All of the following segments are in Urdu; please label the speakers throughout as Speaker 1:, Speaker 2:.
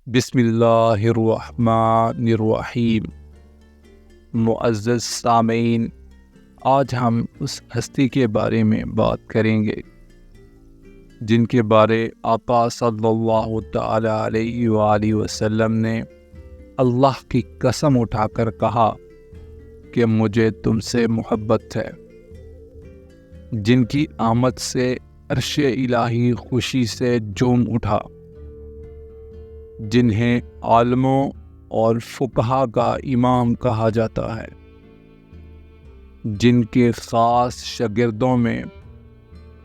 Speaker 1: بسم اللہ الرحمن الرحیم۔ معزز سامعین، آج ہم اس ہستی کے بارے میں بات کریں گے جن کے بارے آقا صلی اللہ تعالی علیہ وآلہ وسلم نے اللہ کی قسم اٹھا کر کہا کہ مجھے تم سے محبت ہے، جن کی آمد سے عرش الہی خوشی سے جوم اٹھا، جنہیں عالموں اور فقہا کا امام کہا جاتا ہے، جن کے خاص شاگردوں میں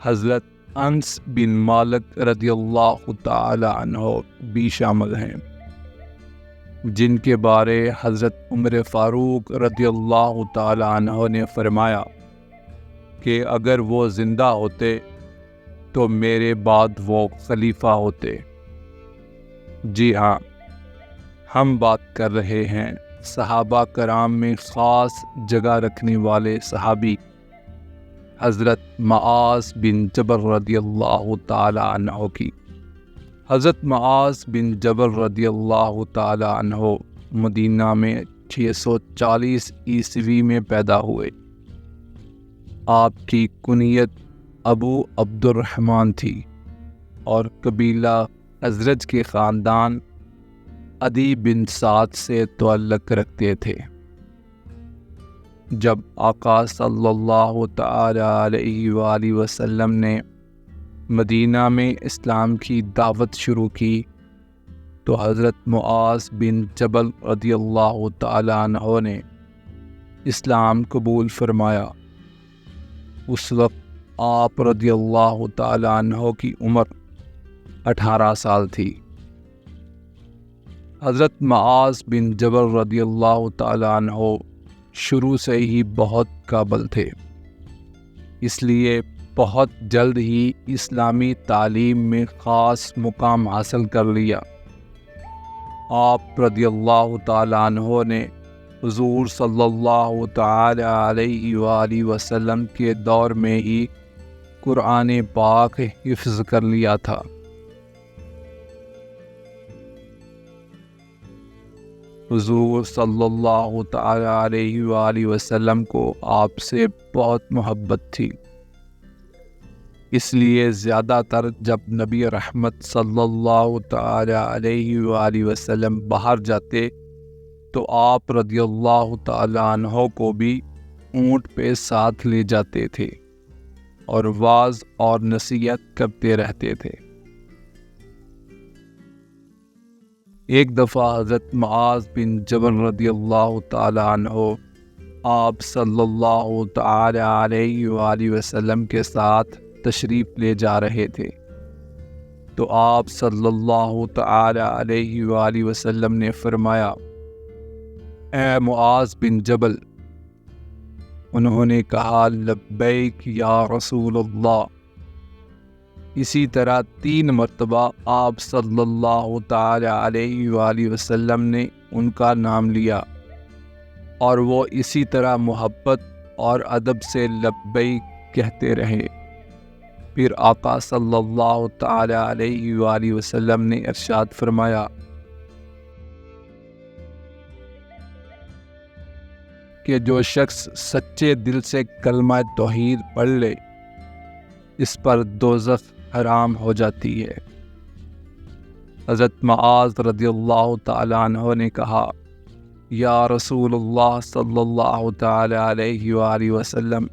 Speaker 1: حضرت انس بن مالک رضی اللہ تعالی عنہ بھی شامل ہیں، جن کے بارے حضرت عمر فاروق رضی اللہ تعالی عنہ نے فرمایا کہ اگر وہ زندہ ہوتے تو میرے بعد وہ خلیفہ ہوتے۔ جی ہاں، ہم بات کر رہے ہیں صحابہ کرام میں خاص جگہ رکھنے والے صحابی حضرت معاذ بن جبل رضی اللہ تعالی عنہ کی۔ حضرت معاذ بن جبل رضی اللہ تعالی عنہ مدینہ میں 640 عیسوی میں پیدا ہوئے۔ آپ کی کنیت ابو عبد الرحمن تھی اور قبیلہ ازرج کے خاندان عدی بن سعد سے تعلق رکھتے تھے۔ جب آقا صلی اللہ تعالی علیہ وآلہ وسلم نے مدینہ میں اسلام کی دعوت شروع کی تو حضرت معاذ بن جبل رضی اللہ تعالی عنہ نے اسلام قبول فرمایا۔ اس وقت آپ رضی اللہ تعالی عنہ کی عمر 18 سال تھی۔ حضرت معاذ بن جبل رضی اللہ تعالی عنہ شروع سے ہی بہت قابل تھے، اس لیے بہت جلد ہی اسلامی تعلیم میں خاص مقام حاصل کر لیا۔ آپ رضی اللہ تعالی عنہ نے حضور صلی اللہ تعالی علیہ وآلہ وسلم کے دور میں ہی قرآن پاک حفظ کر لیا تھا۔ حضور صلی اللہ تعالی علیہ وآلہ وسلم کو آپ سے بہت محبت تھی، اس لیے زیادہ تر جب نبی رحمت صلی اللہ تعالی علیہ وآلہ وسلم باہر جاتے تو آپ رضی اللہ تعالی عنہ کو بھی اونٹ پہ ساتھ لے جاتے تھے اور وعظ اور نصیحت کرتے رہتے تھے۔ ایک دفعہ حضرت معاذ بن جبل رضی اللہ تعالی عنہ آپ صلی اللہ تعالی علیہ وآلہ وسلم کے ساتھ تشریف لے جا رہے تھے تو آپ صلی اللہ تعالی علیہ وآلہ وسلم نے فرمایا، اے معاذ بن جبل۔ انہوں نے کہا، لبیک یا رسول اللہ۔ اسی طرح 3 مرتبہ آپ صلی اللہ تعالی علیہ وآلہ وسلم نے ان کا نام لیا اور وہ اسی طرح محبت اور ادب سے لبیک کہتے رہے۔ پھر آقا صلی اللہ تعالی علیہ وآلہ وسلم نے ارشاد فرمایا کہ جو شخص سچے دل سے کلمہ توحید پڑھ لے اس پر دوزخ حرام ہو جاتی ہے۔ حضرت معاذ رضی اللہ تعالی عنہ نے کہا، یا رسول اللہ صلی اللہ تعالی علیہ وآلہ وسلم،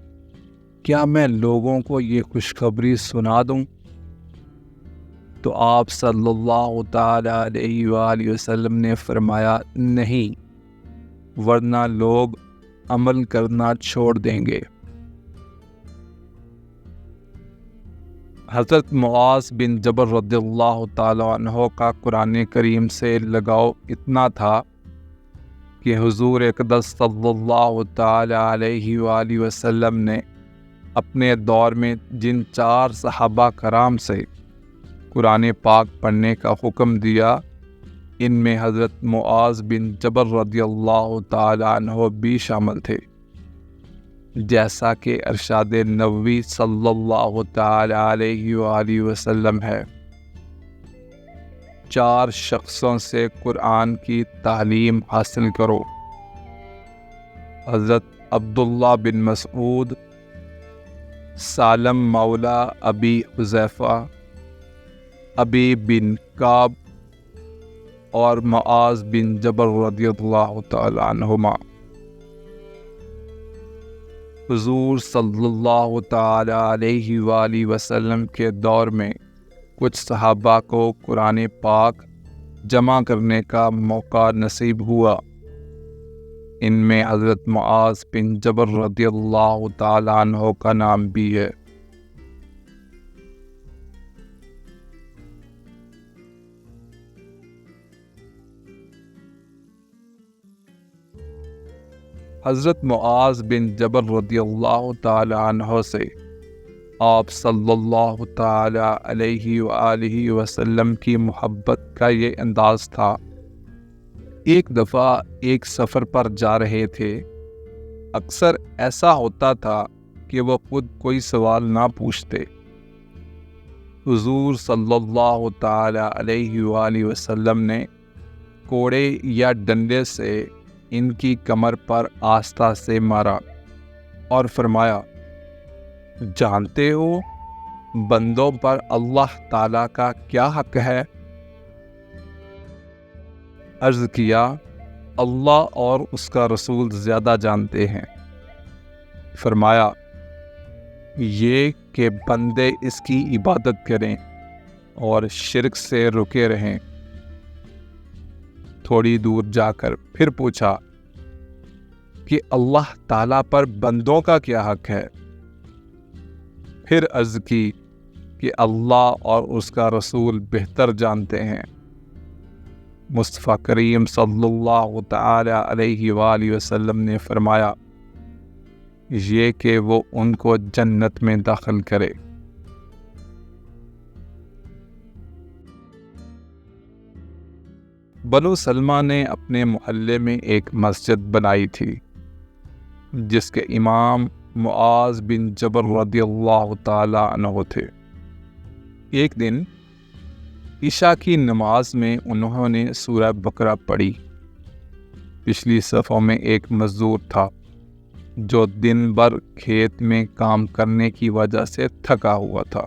Speaker 1: کیا میں لوگوں کو یہ خوشخبری سنا دوں؟ تو آپ صلی اللہ تعالی علیہ وآلہ وسلم نے فرمایا، نہیں، ورنہ لوگ عمل کرنا چھوڑ دیں گے۔ حضرت معاذ بن جبل رضی اللہ تعالی عنہ کا قرآن کریم سے لگاؤ اتنا تھا کہ حضور اقدس صلی اللہ تعالی علیہ وآلہ وسلم نے اپنے دور میں جن 4 صحابہ کرام سے قرآن پاک پڑھنے کا حکم دیا، ان میں حضرت معاذ بن جبل رضی اللہ تعالی عنہ بھی شامل تھے، جیسا کہ ارشاد نبوی صلی اللہ تعالی علیہ وآلہ وسلم ہے۔ 4 شخصوں سے قرآن کی تعلیم حاصل کرو۔ حضرت عبداللہ بن مسعود، سالم مولا ابی حذیفہ، ابی بن کعب اور معاذ بن جبل رضی اللہ تعالی عنہما۔ حضور صلی اللہ تعالی علیہ وآلہ وسلم کے دور میں کچھ صحابہ کو قرآن پاک جمع کرنے کا موقع نصیب ہوا۔ ان میں حضرت معاذ بن جبل رضی اللہ تعالی عنہ کا نام بھی ہے۔ حضرت معاذ بن جبل رضی اللہ تعالی عنہ سے آپ صلی اللہ تعالی علیہ وآلہ وسلم کی محبت کا یہ انداز تھا۔ ایک دفعہ ایک سفر پر جا رہے تھے۔ اکثر ایسا ہوتا تھا کہ وہ خود کوئی سوال نہ پوچھتے۔ حضور صلی اللہ تعالی علیہ وآلہ وسلم نے کوڑے یا ڈنڈے سے ان کی کمر پر آستہ سے مارا اور فرمایا، جانتے ہو بندوں پر اللہ تعالیٰ کا کیا حق ہے؟ عرض کیا، اللہ اور اس کا رسول زیادہ جانتے ہیں۔ فرمایا، یہ کہ بندے اس کی عبادت کریں اور شرک سے رکے رہیں۔ تھوڑی دور جا کر پھر پوچھا کہ اللہ تعالیٰ پر بندوں کا کیا حق ہے؟ پھر عرض کی کہ اللہ اور اس کا رسول بہتر جانتے ہیں۔ مصطفیٰ کریم صلی اللہ تعالی علیہ وآلہ وسلم نے فرمایا، یہ کہ وہ ان کو جنت میں داخل کرے۔ بنو سلمہ نے اپنے محلے میں ایک مسجد بنائی تھی جس کے امام معاذ بن جبل رضی اللہ تعالی عنہ تھے۔ ایک دن عشاء کی نماز میں انہوں نے سورہ بقرہ پڑھی۔ پچھلی صفوں میں ایک مزدور تھا جو دن بھر کھیت میں کام کرنے کی وجہ سے تھکا ہوا تھا۔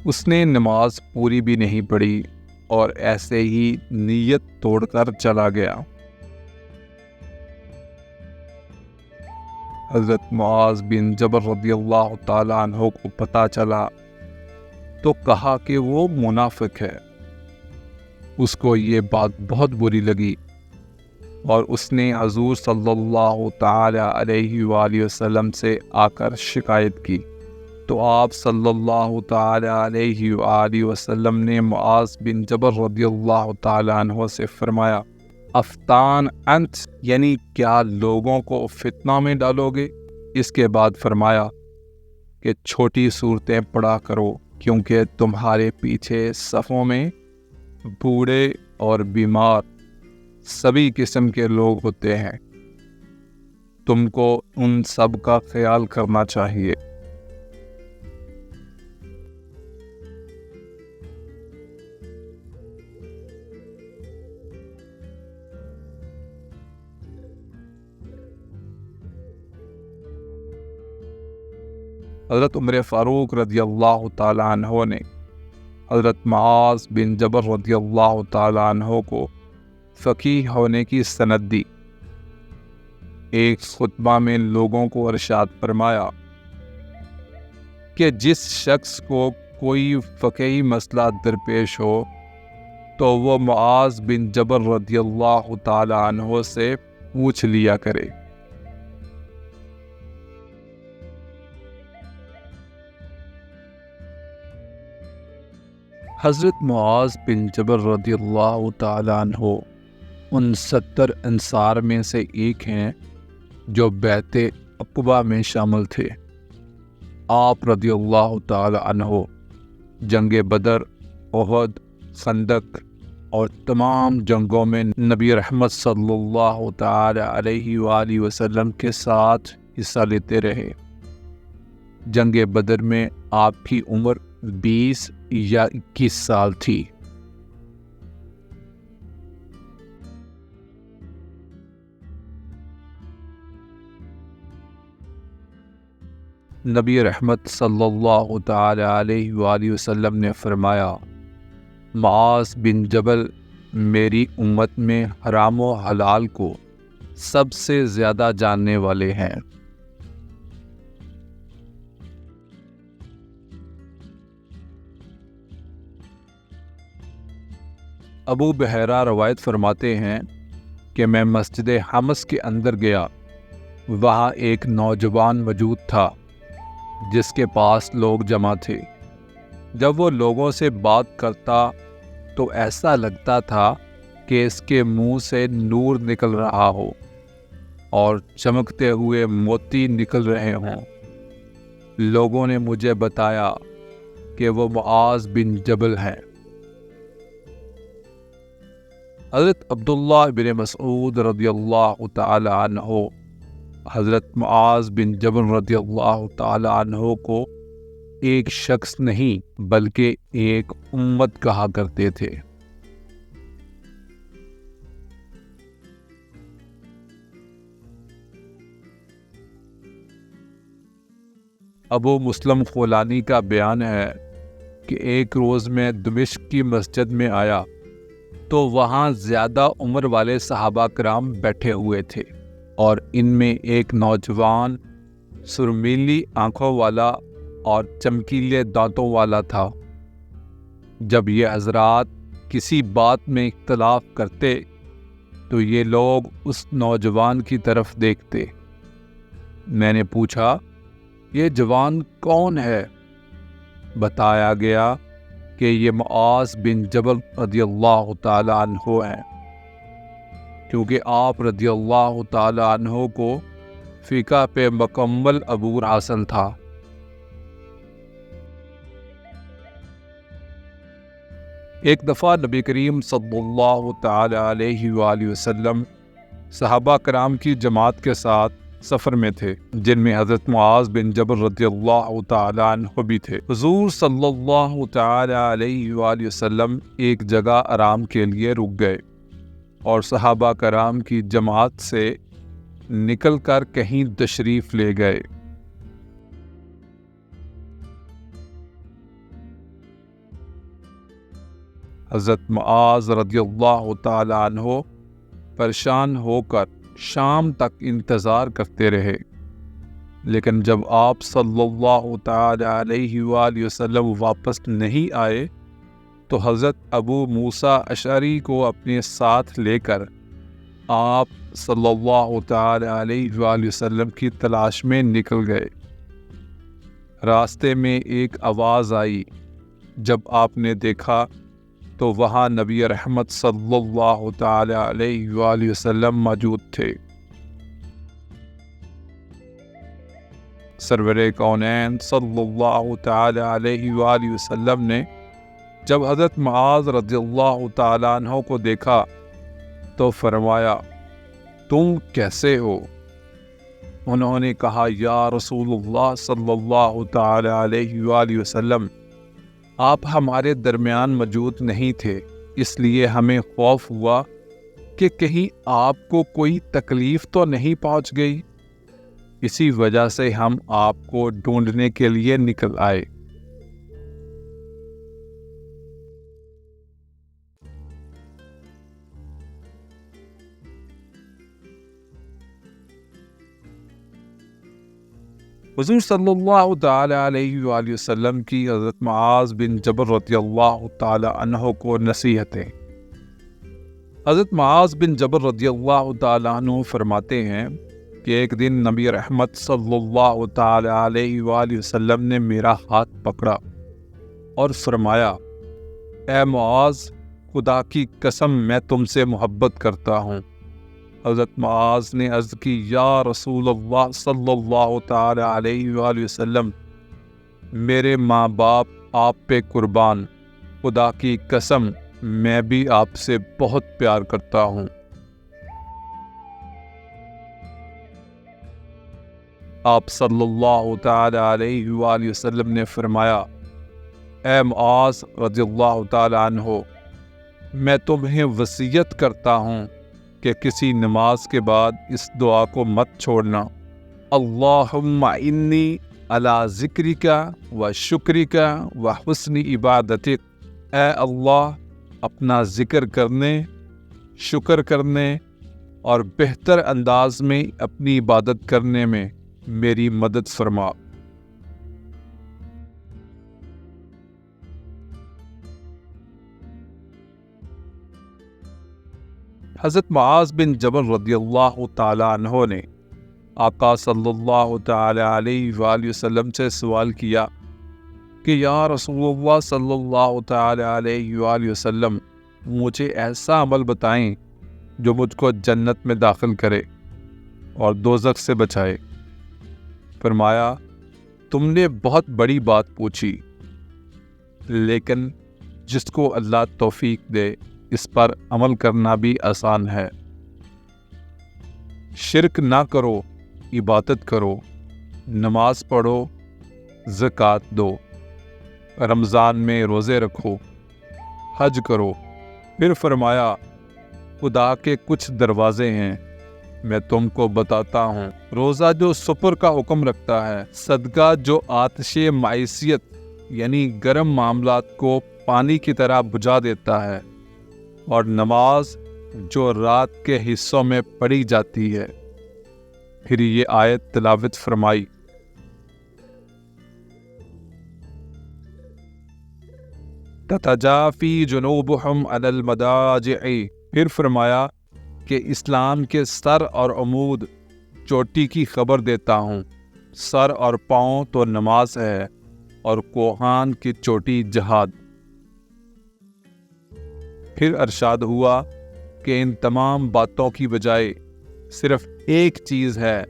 Speaker 1: اس نے نماز پوری بھی نہیں پڑھی اور ایسے ہی نیت توڑ کر چلا گیا۔ حضرت معاذ بن جبل رضی اللہ تعالیٰ عنہ کو پتہ چلا تو کہا کہ وہ منافق ہے۔ اس کو یہ بات بہت بری لگی اور اس نے حضور صلی اللہ تعالی علیہ وآلہ وسلم سے آ کر شکایت کی تو آپ صلی اللہ تعالی علیہ وآلہ وسلم نے معاذ بن جبل رضی اللہ تعالی عنہ سے فرمایا، افتان انت، یعنی کیا لوگوں کو فتنہ میں ڈالو گے؟ اس کے بعد فرمایا کہ چھوٹی صورتیں پڑھا کرو کیونکہ تمہارے پیچھے صفوں میں بوڑھے اور بیمار سبھی قسم کے لوگ ہوتے ہیں، تم کو ان سب کا خیال کرنا چاہیے۔ حضرت عمر فاروق رضی اللہ تعالی عنہ نے حضرت معاذ بن جبل رضی اللہ تعالی عنہ کو فقیہ ہونے کی سند دی۔ ایک خطبہ میں لوگوں کو ارشاد فرمایا کہ جس شخص کو کوئی فقہی مسئلہ درپیش ہو تو وہ معاذ بن جبل رضی اللہ تعالی عنہ سے پوچھ لیا کرے۔ حضرت معاذ بن جبل رضی اللہ تعالی عنہ ان 70 انصار میں سے ایک ہیں جو بیعت عقبہ میں شامل تھے۔ آپ رضی اللہ تعالی عنہ جنگ بدر، احد، خندق اور تمام جنگوں میں نبی رحمت صلی اللہ تعالی علیہ وآلہ وسلم کے ساتھ حصہ لیتے رہے۔ جنگ بدر میں آپ کی عمر 20 یا 21 سال تھی۔ نبی رحمت صلی اللہ تعالی علیہ وآلہ وسلم نے فرمایا، معاذ بن جبل میری امت میں حرام و حلال کو سب سے زیادہ جاننے والے ہیں۔ ابو بحیرہ روایت فرماتے ہیں کہ میں مسجد حمص کے اندر گیا، وہاں ایک نوجوان موجود تھا جس کے پاس لوگ جمع تھے۔ جب وہ لوگوں سے بات کرتا تو ایسا لگتا تھا کہ اس کے منہ سے نور نکل رہا ہو اور چمکتے ہوئے موتی نکل رہے ہوں۔ لوگوں نے مجھے بتایا کہ وہ معاذ بن جبل ہیں۔ حضرت عبداللہ بن مسعود رضی اللہ تعالی عنہ حضرت معاذ بن جبل رضی اللہ تعالی عنہ کو ایک شخص نہیں بلکہ ایک امت کہا کرتے تھے۔ ابو مسلم خولانی کا بیان ہے کہ ایک روز میں دمشق کی مسجد میں آیا تو وہاں زیادہ عمر والے صحابہ کرام بیٹھے ہوئے تھے اور ان میں ایک نوجوان سرمیلی آنکھوں والا اور چمکیلے دانتوں والا تھا۔ جب یہ حضرات کسی بات میں اختلاف کرتے تو یہ لوگ اس نوجوان کی طرف دیکھتے۔ میں نے پوچھا، یہ جوان کون ہے؟ بتایا گیا کہ یہ معاذ بن جبل رضی اللہ تعالی عنہ ہیں، کیونکہ آپ رضی اللہ تعالی عنہ کو فقہ پہ مکمل عبور حاصل تھا۔ ایک دفعہ نبی کریم صلی اللہ تعالی علیہ وآلہ وسلم صحابہ کرام کی جماعت کے ساتھ سفر میں تھے، جن میں حضرت معاذ بن جبل رضی اللہ تعالی عنہ بھی تھے۔ حضور صلی اللہ تعالی علیہ وآلہ وسلم ایک جگہ آرام کے لیے رک گئے اور صحابہ کرام کی جماعت سے نکل کر کہیں تشریف لے گئے۔ حضرت معاذ رضی اللہ تعالی عنہ پریشان ہو کر شام تک انتظار کرتے رہے، لیکن جب آپ صلی اللہ تعالی علیہ وآلہ وسلم واپس نہیں آئے تو حضرت ابو موسیٰ اشعری کو اپنے ساتھ لے کر آپ صلی اللہ تعالی علیہ وآلہ وسلم کی تلاش میں نکل گئے۔ راستے میں ایک آواز آئی۔ جب آپ نے دیکھا تو وہاں نبی رحمت صلی اللہ تعالی علیہ وآلہ وسلم موجود تھے۔ سرور کونین صلی اللہ تعالی علیہ وآلہ وسلم نے جب حضرت معاذ رضی اللہ تعالی عنہ کو دیکھا تو فرمایا، تم کیسے ہو؟ انہوں نے کہا، یا رسول اللہ صلی اللہ تعالی علیہ وآلہ وسلم، آپ ہمارے درمیان موجود نہیں تھے، اس لیے ہمیں خوف ہوا کہ کہیں آپ کو کوئی تکلیف تو نہیں پہنچ گئی، اسی وجہ سے ہم آپ کو ڈھونڈنے کے لیے نکل آئے۔ حضور صلی اللہ تعالی علیہ وآلہ وسلم کی حضرت معاذ بن جبل رضی اللہ تعالی عنہ کو نصیحتیں۔ حضرت معاذ بن جبل رضی اللہ تعالی عنہ فرماتے ہیں کہ ایک دن نبی رحمت صلی اللہ تعالی علیہ وآلہ وسلم نے میرا ہاتھ پکڑا اور فرمایا، اے معاذ، خدا کی قسم میں تم سے محبت کرتا ہوں۔ حضرت معاذ نے عرض کی، یا رسول اللہ صلی اللہ تعالی علیہ وآلہ وسلم، میرے ماں باپ آپ پہ قربان، خدا کی قسم میں بھی آپ سے بہت پیار کرتا ہوں۔ آپ صلی اللہ تعالی علیہ وآلہ وسلم نے فرمایا، اے معاذ رضی اللہ تعالی عنہ، میں تمہیں وصیت کرتا ہوں کہ کسی نماز کے بعد اس دعا کو مت چھوڑنا، اللہم انی علی ذکرک و شکرک و حسن عبادتک، اے اللہ اپنا ذکر کرنے، شکر کرنے اور بہتر انداز میں اپنی عبادت کرنے میں میری مدد فرما۔ حضرت معاذ بن جبل رضی اللہ تعالیٰ عنہ نے آقا صلی اللہ تعالیٰ علیہ وآلہ وسلم سے سوال کیا کہ یا رسول اللہ صلی اللہ تعالیٰ علیہ وآلہ وسلم، مجھے ایسا عمل بتائیں جو مجھ کو جنت میں داخل کرے اور دوزخ سے بچائے۔ فرمایا، تم نے بہت بڑی بات پوچھی، لیکن جس کو اللہ توفیق دے اس پر عمل کرنا بھی آسان ہے۔ شرک نہ کرو، عبادت کرو، نماز پڑھو، زکوٰۃ دو، رمضان میں روزے رکھو، حج کرو۔ پھر فرمایا، خدا کے کچھ دروازے ہیں، میں تم کو بتاتا ہوں۔ روزہ جو سپر کا حکم رکھتا ہے، صدقہ جو آتش معیشت یعنی گرم معاملات کو پانی کی طرح بجھا دیتا ہے، اور نماز جو رات کے حصوں میں پڑھی جاتی ہے۔ پھر یہ آیت تلاوت فرمائی، تتجافی جنوبہم علی المضاجع۔ پھر فرمایا کہ اسلام کے سر اور عمود چوٹی کی خبر دیتا ہوں۔ سر اور پاؤں تو نماز ہے، اور کوہان کی چوٹی جہاد۔ پھر ارشاد ہوا کہ ان تمام باتوں کی بجائے صرف ایک چیز ہے،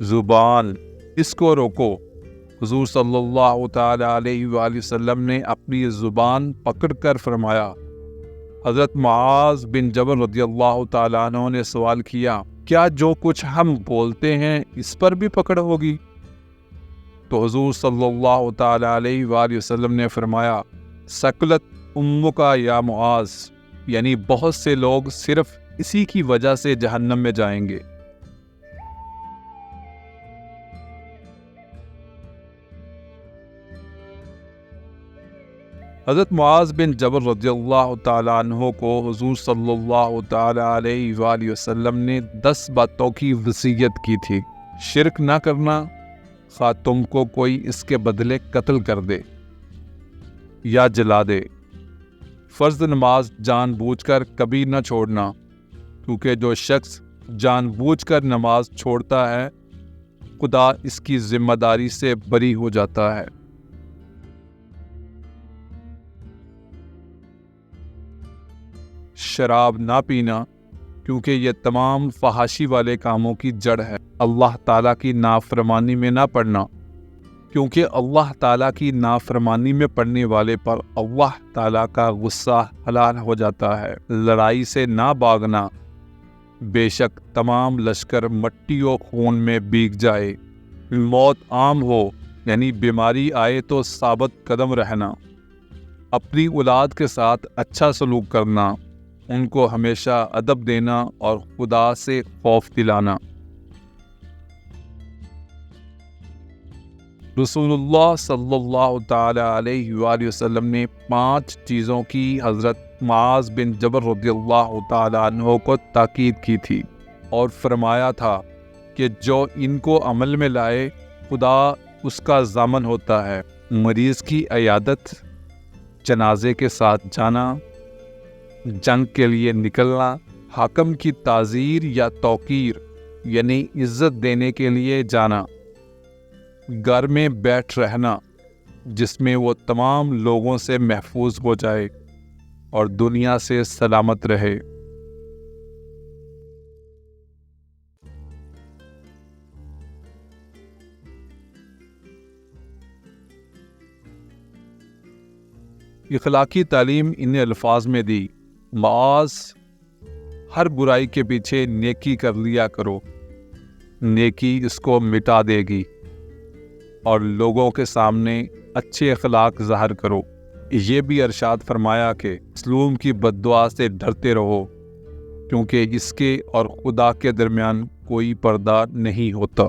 Speaker 1: زبان، اس کو روکو۔ حضور صلی اللہ تعالی علیہ وآلہ وسلم نے اپنی زبان پکڑ کر فرمایا۔ حضرت معاذ بن جبل رضی اللہ تعالیٰ عنہ نے سوال کیا، کیا جو کچھ ہم بولتے ہیں اس پر بھی پکڑ ہوگی؟ تو حضور صلی اللہ تعالیٰ علیہ وآلہ وسلم نے فرمایا، ثقلت امک یا معاذ، یعنی بہت سے لوگ صرف اسی کی وجہ سے جہنم میں جائیں گے۔ حضرت معاذ بن جبل رضی اللہ تعالیٰ عنہ کو حضور صلی اللہ تعالیٰ علیہ وآلہ وسلم نے 10 باتوں کی وصیت کی تھی۔ شرک نہ کرنا، خواہ تم کو کوئی اس کے بدلے قتل کر دے یا جلا دے۔ فرض نماز جان بوجھ کر کبھی نہ چھوڑنا، کیونکہ جو شخص جان بوجھ کر نماز چھوڑتا ہے، خدا اس کی ذمہ داری سے بری ہو جاتا ہے۔ شراب نہ پینا، کیونکہ یہ تمام فحاشی والے کاموں کی جڑ ہے۔ اللہ تعالیٰ کی نافرمانی میں نہ پڑنا، کیونکہ اللہ تعالیٰ کی نافرمانی میں پڑنے والے پر اللہ تعالیٰ کا غصہ حلال ہو جاتا ہے۔ لڑائی سے نہ بھاگنا، بے شک تمام لشکر مٹی و خون میں بھیگ جائے۔ موت عام ہو، یعنی بیماری آئے تو ثابت قدم رہنا۔ اپنی اولاد کے ساتھ اچھا سلوک کرنا، ان کو ہمیشہ ادب دینا اور خدا سے خوف دلانا۔ رسول اللہ صلی اللہ تعالی علیہ وآلہ وسلم نے 5 چیزوں کی حضرت معاذ بن جبل رضی اللہ تعالی عنہ کو تاکید کی تھی، اور فرمایا تھا کہ جو ان کو عمل میں لائے خدا اس کا ضامن ہوتا ہے۔ مریض کی عیادت، جنازے کے ساتھ جانا، جنگ کے لیے نکلنا، حاکم کی تعزیر یا توقیر یعنی عزت دینے کے لیے جانا، گھر میں بیٹھ رہنا جس میں وہ تمام لوگوں سے محفوظ ہو جائے اور دنیا سے سلامت رہے۔ اخلاقی تعلیم ان الفاظ میں دی، معاذ، ہر برائی کے پیچھے نیکی کر لیا کرو، نیکی اس کو مٹا دے گی، اور لوگوں کے سامنے اچھے اخلاق ظاہر کرو۔ یہ بھی ارشاد فرمایا کہ مظلوم کی بد دعا سے ڈرتے رہو، کیونکہ اس کے اور خدا کے درمیان کوئی پردہ نہیں ہوتا۔